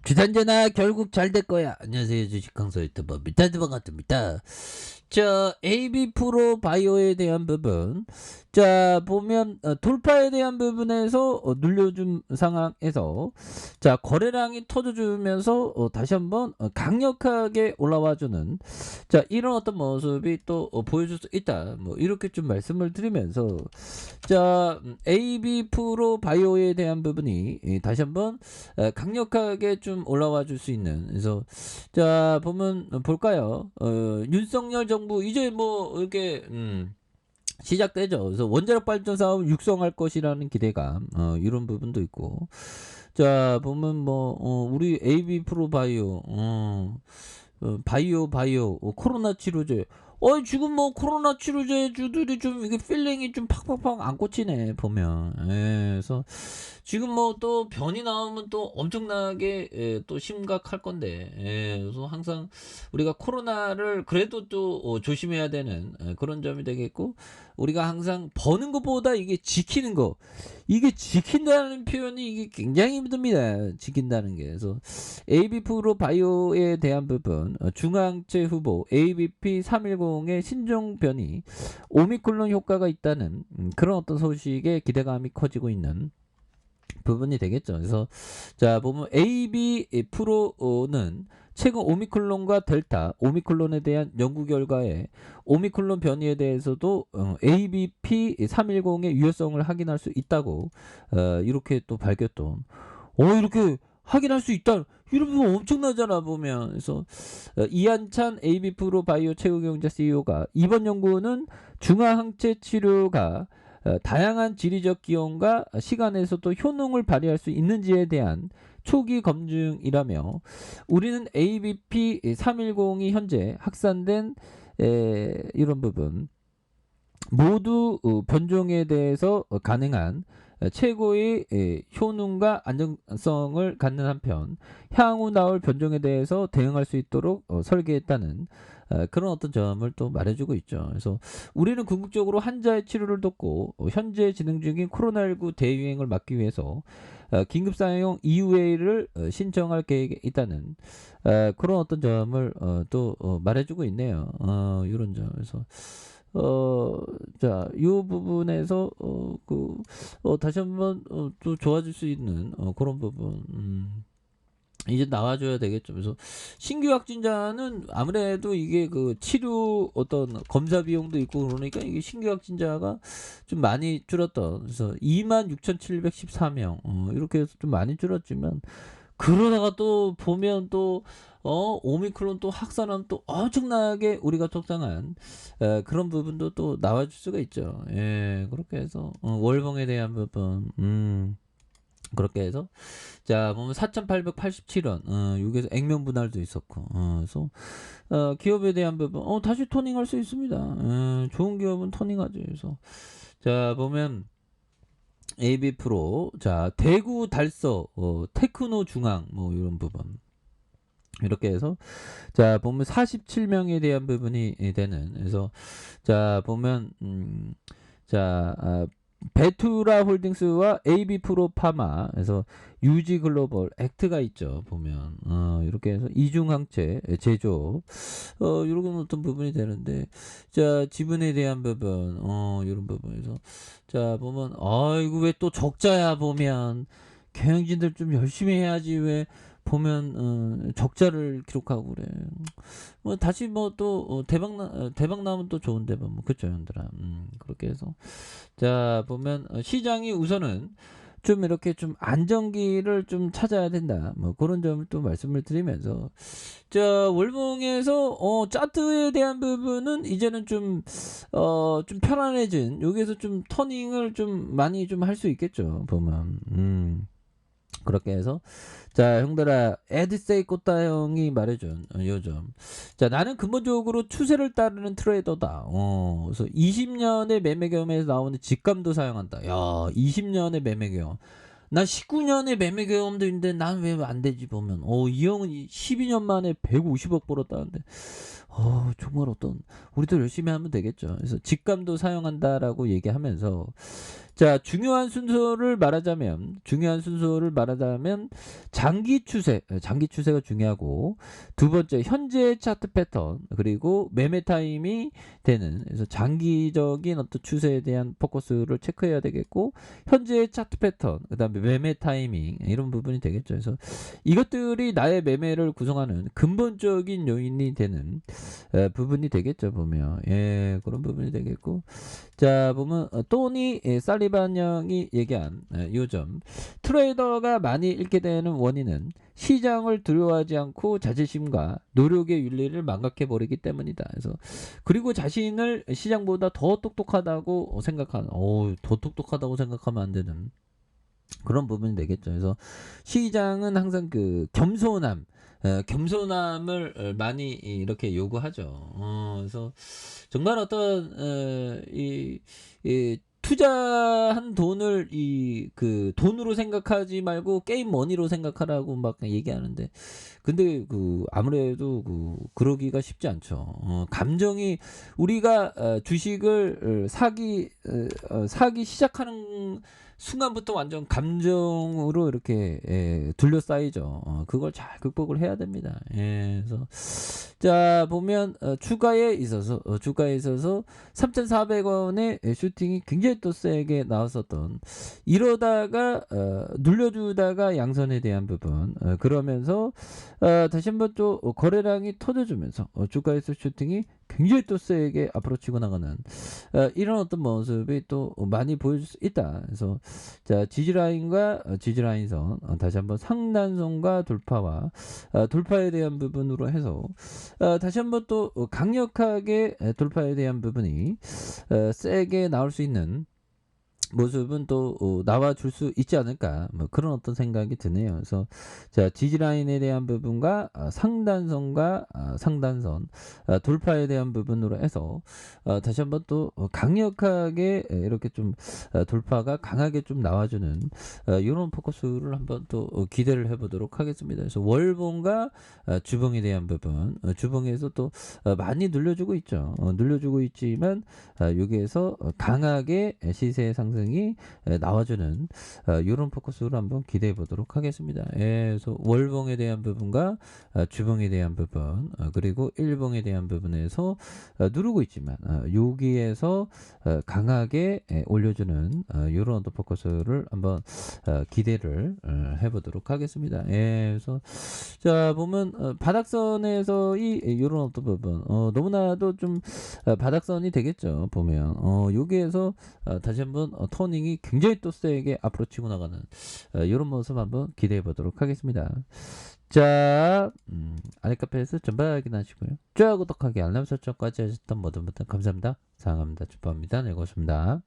주단전화 결국 잘 될 거야. 안녕하세요. 주식강사 유튜버 미타드 반갑습니다. 자, AB 프로 바이오에 대한 부분. 자, 보면 돌파에 대한 부분에서 눌려준 상황에서 자, 거래량이 터져주면서 다시 한번 강력하게 올라와주는 자, 이런 어떤 모습이 또 보여줄 수 있다. 뭐 이렇게 좀 말씀을 드리면서 자, AB 프로 바이오에 대한 부분이 다시 한번 강력하게 좀 올라와 줄 수 있는 그래서 자 보면 볼까요? 윤석열 정부 이제 뭐 이렇게 시작되죠. 그래서 원자력 발전 사업 육성할 것이라는 기대감 이런 부분도 있고 자 보면 뭐 우리 AB 프로 바이오 바이오 코로나 치료제 지금 뭐 코로나 치료제주들이 좀 이게 필링이 좀 팍팍팍 안 꽂히네 보면. 그래서 지금 뭐 또 변이 나오면 또 엄청나게 또 심각할 건데 그래서 항상 우리가 코로나를 그래도 또 조심해야 되는 그런 점이 되겠고 우리가 항상 버는 것보다 이게 지키는 거 이게 지킨다는 표현이 이게 굉장히 힘듭니다. 지킨다는 게. 그래서 AB 프로 바이오에 대한 부분 중앙체 후보 ABP 310의 신종 변이 오미크론 효과가 있다는 그런 어떤 소식에 기대감이 커지고 있는 부분이 되겠죠. 그래서 자 보면 AB 프로는 최근 오미클론과 델타 오미클론에 대한 연구 결과에 오미클론 변이에 대해서도 ABP 310의 유효성을 확인할 수 있다고 이렇게 또 밝혔던 이렇게 확인할 수 있다. 이러면 엄청나잖아 보면. 그래서 이한찬 AB 프로 바이오 최고경자 CEO가 이번 연구는 중화항체 치료가 다양한 지리적 기온과 시간에서도 효능을 발휘할 수 있는지에 대한 초기 검증이라며 우리는 ABP 310이 현재 확산된 이런 부분 모두 변종에 대해서 가능한 최고의 효능과 안정성을 갖는 한편 향후 나올 변종에 대해서 대응할 수 있도록 설계했다는 그런 어떤 점을 또 말해주고 있죠. 그래서 우리는 궁극적으로 환자의 치료를 돕고 현재 진행 중인 코로나19 대유행을 막기 위해서 긴급 사용 EUA를 신청할 계획에 있다는 그런 어떤 점을 또 말해주고 있네요. 이런 점에서 자, 요 부분에서 다시 한번 또 좋아질 수 있는 그런 부분. 이제 나와줘야 되겠죠. 그래서 신규 확진자는 아무래도 이게 그 치료 어떤 검사 비용도 있고 그러니까 이게 신규 확진자가 좀 많이 줄었던 그래서 26,714명 이렇게 해서 좀 많이 줄었지만 그러다가 또 보면 또 오미크론 또 확산하면 또 엄청나게 우리가 속상한 그런 부분도 또 나와줄 수가 있죠. 예, 그렇게 해서 월봉에 대한 부분 그렇게 해서 자 보면 4,887원 여기서 액면 분할도 있었고 그래서 기업에 대한 부분 다시 토닝할 수 있습니다. 좋은 기업은 토닝하죠. 그래서 자 보면 AB 프로 자 대구 달서 테크노 중앙 뭐 이런 부분 이렇게 해서 자 보면 47명에 대한 부분이 되는 그래서 자 보면 자 베투라 홀딩스와 AB 프로 파마 그래서 유지 글로벌 액트가 있죠 보면 이렇게 해서 이중항체 제조 이런 어떤 부분이 되는데 자 지분에 대한 부분 이런 부분에서 자 보면 이거 왜 또 적자야 보면 경영진들 좀 열심히 해야지 왜 보면 적자를 기록하고 그래. 뭐 다시 뭐 또 대박 나면 또 좋은데 뭐 그쵸 형들아. 그렇게 해서 자 보면 시장이 우선은 좀 이렇게 좀 안정기를 좀 찾아야 된다. 뭐 그런 점을 또 말씀을 드리면서 자 월봉에서 차트에 대한 부분은 이제는 좀 편안해진 여기에서 좀 터닝을 좀 많이 좀 할 수 있겠죠 보면. 그렇게 해서 자 형들아 에드세이 꽃다 형이 말해준 요즘 자 나는 근본적으로 추세를 따르는 트레이더다 그래서 20년의 매매 경험에서 나오는 직감도 사용한다. 야 20년의 매매 경험 난 19년의 매매 경험도 있는데 난 왜 안 되지 보면 이 형은 12년 만에 150억 벌었다는데 정말 어떤 우리도 열심히 하면 되겠죠. 그래서 직감도 사용한다라고 얘기하면서 자, 중요한 순서를 말하자면 장기 추세가 중요하고, 두 번째 현재 차트 패턴, 그리고 매매 타임이 되는, 그래서 장기적인 어떤 추세에 대한 포커스를 체크해야 되겠고, 현재 차트 패턴, 그다음에 매매 타이밍, 이런 부분이 되겠죠. 그래서 이것들이 나의 매매를 구성하는 근본적인 요인이 되는 부분이 되겠죠, 보면. 예, 그런 부분이 되겠고. 자, 보면 토니 살리반 형이 얘기한 요점, 트레이더가 많이 잃게 되는 원인은 시장을 두려워하지 않고 자존심과 노력의 윤리를 망각해 버리기 때문이다. 그래서 그리고 자신을 시장보다 더 똑똑하다고 더 똑똑하다고 생각하면 안 되는 그런 부분이 되겠죠. 그래서 시장은 항상 그 겸손함을 많이 이렇게 요구하죠. 그래서 정말 어떤 이 투자한 돈을 그 돈으로 생각하지 말고 게임 머니로 생각하라고 막 얘기하는데, 근데 아무래도 그러기가 쉽지 않죠. 감정이, 우리가 주식을 사기 시작하는 순간부터 완전 감정으로 이렇게 둘러싸이죠. 그걸 잘 극복을 해야 됩니다. 예, 그래서 자, 보면 주가에 있어서 3,400원의 슈팅이 굉장히 또 세게 나왔었던, 이러다가 눌려주다가 양선에 대한 부분, 그러면서 다시 한번 또 거래량이 터져주면서 주가에서 슈팅이 굉장히 또 세게 앞으로 치고 나가는 이런 어떤 모습이 또 많이 보여줄 수 있다. 그래서 자, 지지라인과 지지라인선, 다시 한번 상단선과 돌파와 돌파에 대한 부분으로 해서 다시 한번 또 강력하게 돌파에 대한 부분이 세게 나올 수 있는 모습은 또 나와줄 수 있지 않을까, 뭐 그런 어떤 생각이 드네요. 그래서 자, 지지라인에 대한 부분과 상단선과 상단선 돌파에 대한 부분으로 해서 다시 한번 또 강력하게 이렇게 좀 돌파가 강하게 좀 나와주는 이런 포커스를 한번 또 기대를 해보도록 하겠습니다. 그래서 월봉과 주봉에 대한 부분, 주봉에서 또 많이 눌려주고 있죠. 눌려주고 있지만 여기에서 강하게 시세 상승이 나와주는 이런 포커스로 한번 기대해 보도록 하겠습니다. 그래서 월봉에 대한 부분과 주봉에 대한 부분, 그리고 일봉에 대한 부분에서 누르고 있지만 여기에서 강하게 올려주는 이런 포커스를 한번 기대를 해보도록 하겠습니다. 그래서 자, 보면 바닥선에서 이런 어떤 부분, 너무나도 좀 바닥선이 되겠죠. 보면 여기에서 다시 한번 터닝이 굉장히 또 세게 앞으로 치고 나가는 이런 모습 한번 기대해 보도록 하겠습니다. 자, 아랫카페에서 전방 확인하시고요. 좋아요, 구독하기, 알람 설정까지 하셨던 모든 분들 감사합니다. 사랑합니다. 축복합니다. 네, 고맙습니다.